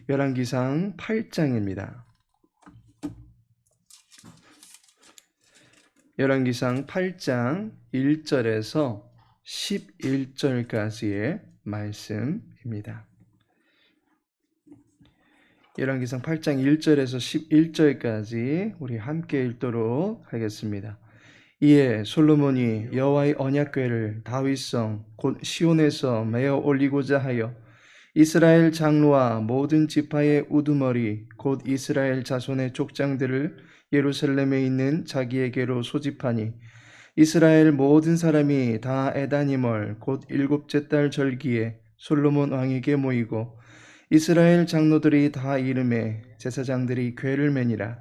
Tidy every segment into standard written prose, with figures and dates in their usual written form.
열왕기상 8장입니다. 열왕기상 8장 1절에서 11절까지의 말씀입니다. 열왕기상 8장 1절에서 11절까지 우리 함께 읽도록 하겠습니다. 이에 솔로몬이 여호와의 언약궤를 다윗성 곧 시온에서 메어 올리고자 하여 이스라엘 장로와 모든 지파의 우두머리 곧 이스라엘 자손의 족장들을 예루살렘에 있는 자기에게로 소집하니 이스라엘 모든 사람이 다 에다니멀 곧 일곱째 달 절기에 솔로몬 왕에게 모이고 이스라엘 장로들이 다 이름에 제사장들이 궤를 매니라.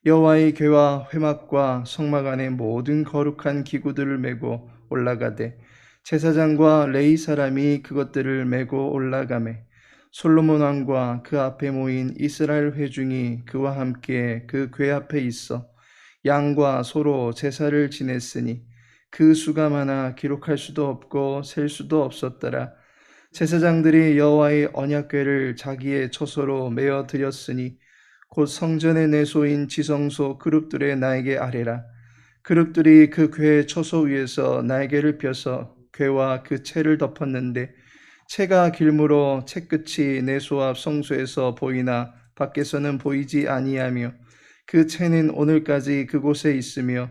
여호와의 궤와 회막과 성막 안에 모든 거룩한 기구들을 메고 올라가되 제사장과 레위 사람이 그것들을 메고 올라가매 솔로몬 왕과 그 앞에 모인 이스라엘 회중이 그와 함께 그 궤 앞에 있어 양과 소로 제사를 지냈으니 그 수가 많아 기록할 수도 없고 셀 수도 없었더라. 제사장들이 여호와의 언약궤를 자기의 처소로 메어 드렸으니 곧 성전의 내소인 지성소 그룹들의 날개 아래라. 그룹들이 그 궤의 처소 위에서 날개를 펴서 궤와 그 채를 덮었는데 채가 길므로 채끝이 내소 앞 성소에서 보이나 밖에서는 보이지 아니하며 그 채는 오늘까지 그곳에 있으며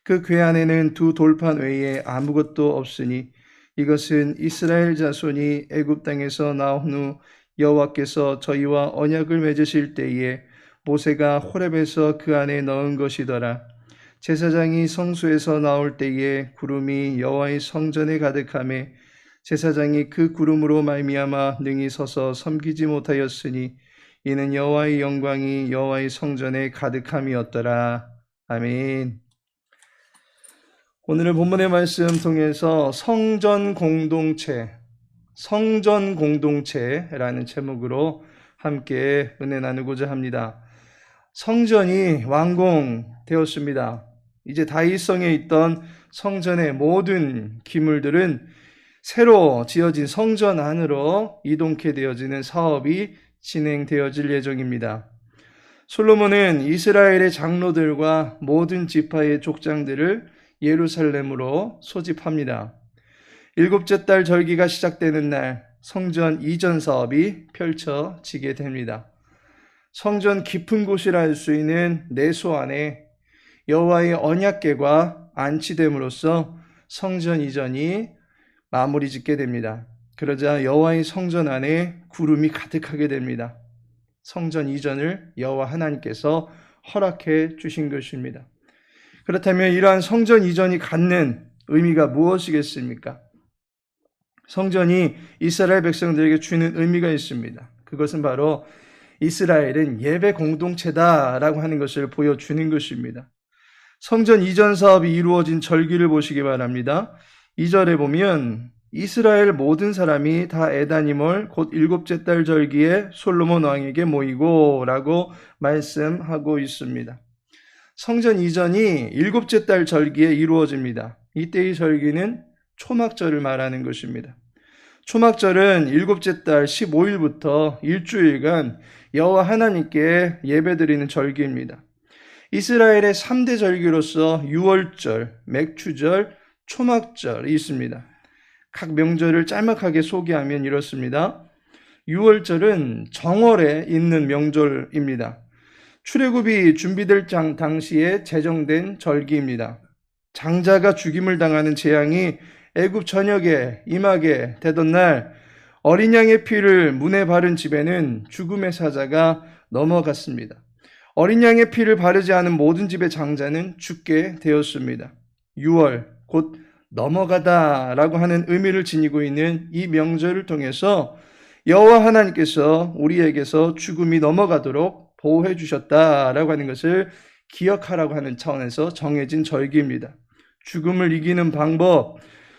그 궤 안에는 두 돌판 외에 아무것도 없으니 이것은 이스라엘 자손이 애굽 땅에서 나온 후 여호와께서 저희와 언약을 맺으실 때에 모세가 호렙에서 그 안에 넣은 것이더라. 제사장이 성소에서 나올 때에 구름이 여호와의 성전에 가득하매 제사장이 그 구름으로 말미암아 능히 서서 섬기지 못하였으니 이는 여호와의 영광이 여호와의 성전에 가득함이었더라. 아멘. 오늘은 본문의 말씀 통해서 성전 공동체라는 제목으로 함께 은혜 나누고자 합니다. 성전이 완공되었습니다. 이제 다윗성에 있던 성전의 모든 기물들은 새로 지어진 성전 안으로 이동케 되어지는 사업이 진행되어질 예정입니다. 솔로몬은 이스라엘의 장로들과 모든 지파의 족장들을 예루살렘으로 소집합니다. 일곱째 달 절기가 시작되는 날 성전 이전 사업이 펼쳐지게 됩니다. 성전 깊은 곳이라 할 수 있는 내소 안에 여호와의 언약궤가 안치됨으로써 성전 이전이 마무리 짓게 됩니다. 그러자 여호와의 성전 안에 구름이 가득하게 됩니다. 성전 이전을 여호와 하나님께서 허락해 주신 것입니다. 그렇다면 이러한 성전 이전이 갖는 의미가 무엇이겠습니까? 성전이 이스라엘 백성들에게 주는 의미가 있습니다. 그것은 바로 이스라엘은 예배 공동체다라고 하는 것을 보여주는 것입니다. 성전 이전 사업이 이루어진 절기를 보시기 바랍니다. 2절에 보면 이스라엘 모든 사람이 다 에다니멀 곧 일곱째 달 절기에 솔로몬 왕에게 모이고 라고 말씀하고 있습니다. 성전 이전이 일곱째 달 절기에 이루어집니다. 이때의 절기는 초막절을 말하는 것입니다. 초막절은 일곱째 달 15일부터 일주일간 여호와 하나님께 예배드리는 절기입니다. 이스라엘의 3대 절기로서 유월절, 맥추절, 초막절이 있습니다. 각 명절을 짤막하게 소개하면 이렇습니다. 유월절은 정월에 있는 명절입니다. 출애굽이 준비될 당시에 제정된 절기입니다. 장자가 죽임을 당하는 재앙이 애굽 전역에 임하게 되던 날 어린 양의 피를 문에 바른 집에는 죽음의 사자가 넘어갔습니다. 어린 양의 피를 바르지 않은 모든 집의 장자는 죽게 되었습니다. 6월 곧 넘어가다라고 하는 의미를 지니고 있는 이 명절을 통해서 여호와 하나님께서 우리에게서 죽음이 넘어가도록 보호해 주셨다라고 하는 것을 기억하라고 하는 차원에서 정해진 절기입니다. 죽음을 이기는 방법,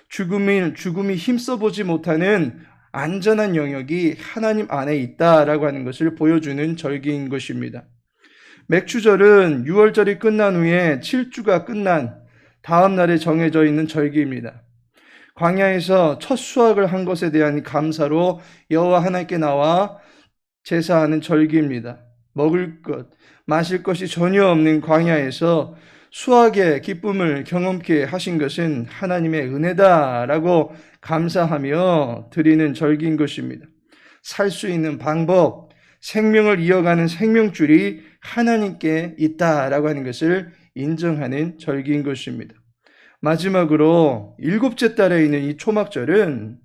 죽음이 힘써보지 못하는 안전한 영역이 하나님 안에 있다라고 하는 것을 보여주는 절기인 것입니다. 맥추절은 6월절이 끝난 후에 7주가 끝난 다음 날에 정해져 있는 절기입니다. 광야에서 첫 수확을 한 것에 대한 감사로 여호와 하나님께 나와 제사하는 절기입니다. 먹을 것, 마실 것이 전혀 없는 광야에서 수확의 기쁨을 경험케 하신 것은 하나님의 은혜다라고 감사하며 드리는 절기인 것입니다. 살 수 있는 방법, 생명을 이어가는 생명줄이 하나님께 있다라고 하는 것을 인정하는 절기인 것입니다. 마지막으로 일곱째 달에 있는 이 초막절은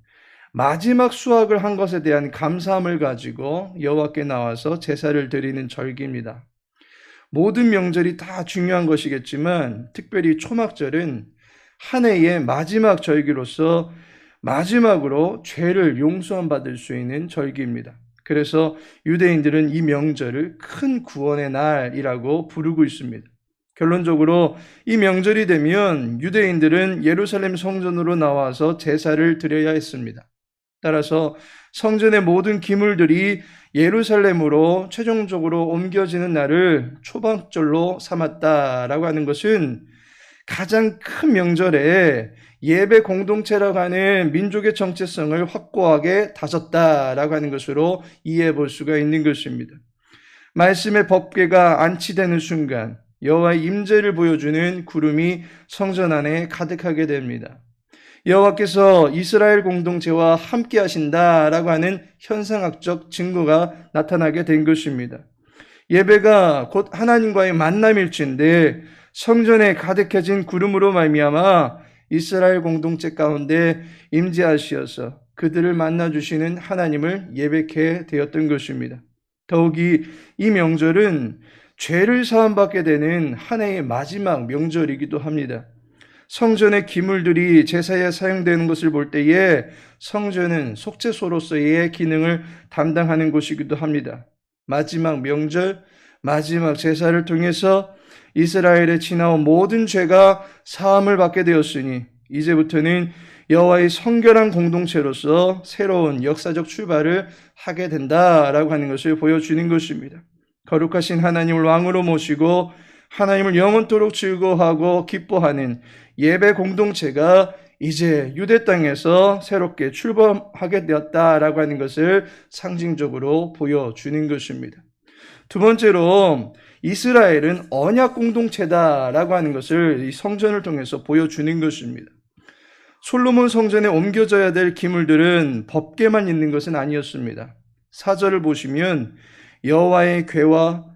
마지막 수확을 한 것에 대한 감사함을 가지고 여호와께 나와서 제사를 드리는 절기입니다. 모든 명절이 다 중요한 것이겠지만 특별히 초막절은 한 해의 마지막 절기로서 마지막으로 죄를 용서함 받을 수 있는 절기입니다. 그래서 유대인들은 이 명절을 큰 구원의 날이라고 부르고 있습니다. 결론적으로 이 명절이 되면 유대인들은 예루살렘 성전으로 나와서 제사를 드려야 했습니다. 따라서 성전의 모든 기물들이 예루살렘으로 최종적으로 옮겨지는 날을 초막절로 삼았다라고 하는 것은 가장 큰 명절에 예배 공동체라고 하는 민족의 정체성을 확고하게 다졌다라고 하는 것으로 이해해 볼 수가 있는 것입니다. 말씀의 법궤가 안치되는 순간 여호와의 임재를 보여주는 구름이 성전 안에 가득하게 됩니다. 여호와께서 이스라엘 공동체와 함께 하신다라고 하는 현상학적 증거가 나타나게 된 것입니다. 예배가 곧 하나님과의 만남일지인데 성전에 가득해진 구름으로 말미암아 이스라엘 공동체 가운데 임재하시어서 그들을 만나주시는 하나님을 예배케 되었던 것입니다. 더욱이 이 명절은 죄를 사함받게 되는 한 해의 마지막 명절이기도 합니다. 성전의 기물들이 제사에 사용되는 것을 볼 때에 성전은 속죄소로서의 기능을 담당하는 곳이기도 합니다. 마지막 명절, 마지막 제사를 통해서 이스라엘에 지나온 모든 죄가 사함을 받게 되었으니 이제부터는 여호와의 성결한 공동체로서 새로운 역사적 출발을 하게 된다라고 하는 것을 보여주는 것입니다. 거룩하신 하나님을 왕으로 모시고 하나님을 영원토록 즐거워하고 기뻐하는 예배 공동체가 이제 유대 땅에서 새롭게 출범하게 되었다라고 하는 것을 상징적으로 보여주는 것입니다. 두 번째로 이스라엘은 언약 공동체다라고 하는 것을 이 성전을 통해서 보여주는 것입니다. 솔로몬 성전에 옮겨져야 될 기물들은 법궤만 있는 것은 아니었습니다. 4절을 보시면 여호와의 궤와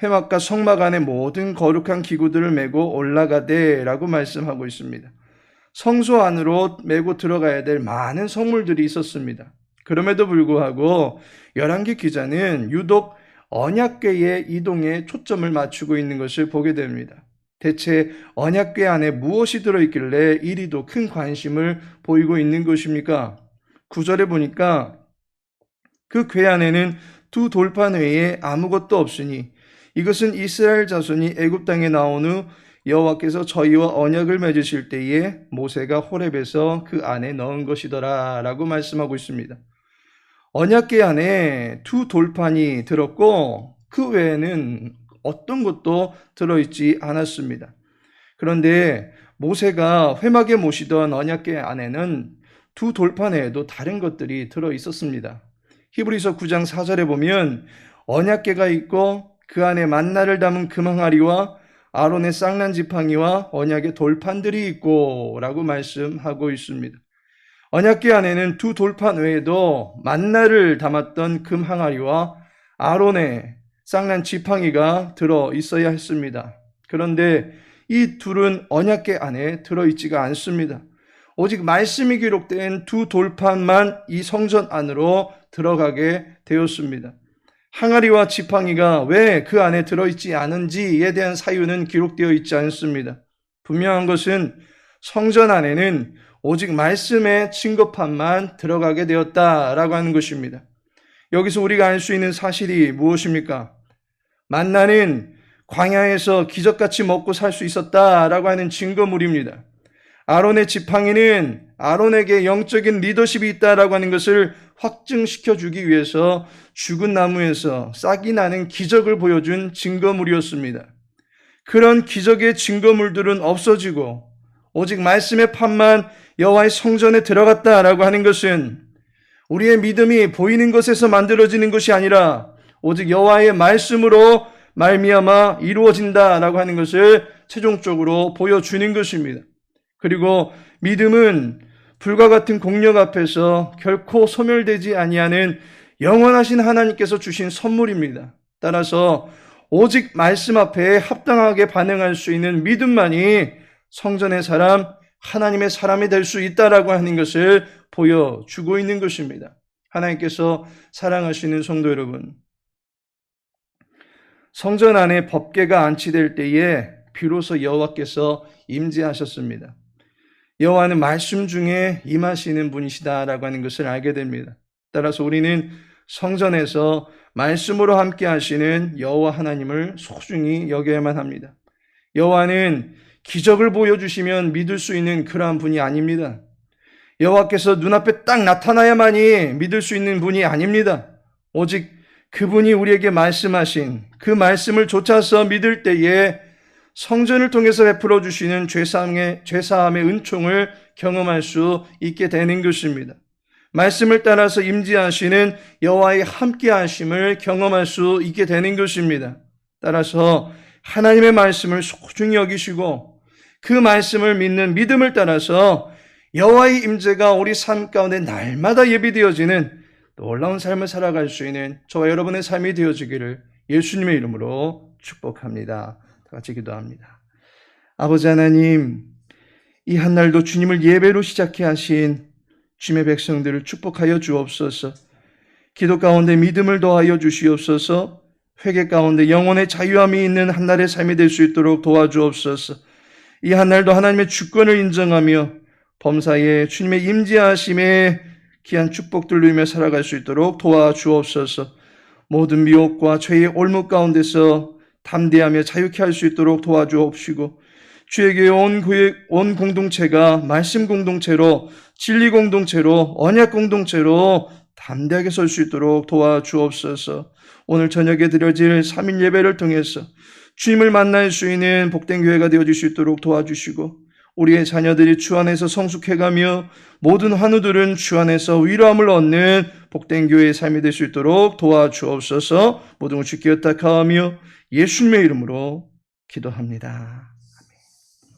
회막과 성막 안에 모든 거룩한 기구들을 메고 올라가되라고 말씀하고 있습니다. 성소 안으로 메고 들어가야 될 많은 성물들이 있었습니다. 그럼에도 불구하고 열왕기 기자는 유독 언약궤의 이동에 초점을 맞추고 있는 것을 보게 됩니다. 대체 언약궤 안에 무엇이 들어있길래 이리도 큰 관심을 보이고 있는 것입니까? 9절에 보니까 그 궤 안에는 두 돌판 외에 아무것도 없으니 이것은 이스라엘 자손이 애굽 땅에 나온 후 여호와께서 저희와 언약을 맺으실 때에 모세가 호렙에서 그 안에 넣은 것이더라 라고 말씀하고 있습니다. 언약궤 안에 두 돌판이 들었고 그 외에는 어떤 것도 들어있지 않았습니다. 그런데 모세가 회막에 모시던 언약궤 안에는 두 돌판 외에도 다른 것들이 들어있었습니다. 히브리서 9장 4절에 보면 언약궤가 있고 그 안에 만나를 담은 금항아리와 아론의 쌍난 지팡이와 언약의 돌판들이 있고 라고 말씀하고 있습니다. 언약궤 안에는 두 돌판 외에도 만나를 담았던 금항아리와 아론의 쌍난 지팡이가 들어 있어야 했습니다. 그런데 이 둘은 언약궤 안에 들어있지가 않습니다. 오직 말씀이 기록된 두 돌판만 이 성전 안으로 들어가게 되었습니다. 항아리와 지팡이가 왜 그 안에 들어있지 않은지에 대한 사유는 기록되어 있지 않습니다. 분명한 것은 성전 안에는 오직 말씀의 증거판만 들어가게 되었다라고 하는 것입니다. 여기서 우리가 알 수 있는 사실이 무엇입니까? 만나는 광야에서 기적같이 먹고 살 수 있었다라고 하는 증거물입니다. 아론의 지팡이는 아론에게 영적인 리더십이 있다라고 하는 것을 확증시켜주기 위해서 죽은 나무에서 싹이 나는 기적을 보여준 증거물이었습니다. 그런 기적의 증거물들은 없어지고 오직 말씀의 판만 여호와의 성전에 들어갔다라고 하는 것은 우리의 믿음이 보이는 것에서 만들어지는 것이 아니라 오직 여호와의 말씀으로 말미암아 이루어진다라고 하는 것을 최종적으로 보여주는 것입니다. 그리고 믿음은 불과 같은 공력 앞에서 결코 소멸되지 아니하는 영원하신 하나님께서 주신 선물입니다. 따라서 오직 말씀 앞에 합당하게 반응할 수 있는 믿음만이 성전의 사람, 하나님의 사람이 될 수 있다라고 하는 것을 보여주고 있는 것입니다. 하나님께서 사랑하시는 성도 여러분, 성전 안에 법궤가 안치될 때에 비로소 여호와께서 임재하셨습니다. 여호와는 말씀 중에 임하시는 분이시다라고 하는 것을 알게 됩니다. 따라서 우리는 성전에서 말씀으로 함께 하시는 여호와 하나님을 소중히 여겨야만 합니다. 여호와는 기적을 보여주시면 믿을 수 있는 그러한 분이 아닙니다. 여호와께서 눈앞에 딱 나타나야만이 믿을 수 있는 분이 아닙니다. 오직 그분이 우리에게 말씀하신 그 말씀을 좇아서 믿을 때에 성전을 통해서 베풀어 주시는 죄사함의 은총을 경험할 수 있게 되는 것입니다. 말씀을 따라서 임재하시는 여호와의 함께하심을 경험할 수 있게 되는 것입니다. 따라서 하나님의 말씀을 소중히 여기시고 그 말씀을 믿는 믿음을 따라서 여호와의 임재가 우리 삶 가운데 날마다 예비되어지는 놀라운 삶을 살아갈 수 있는 저와 여러분의 삶이 되어지기를 예수님의 이름으로 축복합니다. 다 같이 기도합니다. 아버지 하나님, 이 한날도 주님을 예배로 시작해 하신 주님의 백성들을 축복하여 주옵소서. 기도 가운데 믿음을 더하여 주시옵소서. 회개 가운데 영혼의 자유함이 있는 한날의 삶이 될 수 있도록 도와주옵소서. 이 한날도 하나님의 주권을 인정하며 범사에 주님의 임재하심에 귀한 축복들 누리며 살아갈 수 있도록 도와주옵소서. 모든 미혹과 죄의 올무 가운데서 담대하며 자유케 할 수 있도록 도와주옵시고 주의 교회 온 공동체가 말씀 공동체로, 진리 공동체로, 언약 공동체로 담대하게 설 수 있도록 도와주옵소서. 오늘 저녁에 드려질 3일 예배를 통해서 주님을 만날 수 있는 복된 교회가 되어질 수 있도록 도와주시고 우리의 자녀들이 주 안에서 성숙해가며 모든 환우들은 주 안에서 위로함을 얻는 복된 교회의 삶이 될 수 있도록 도와주옵소서. 모든 걸 주께 의탁하며 예수님의 이름으로 기도합니다.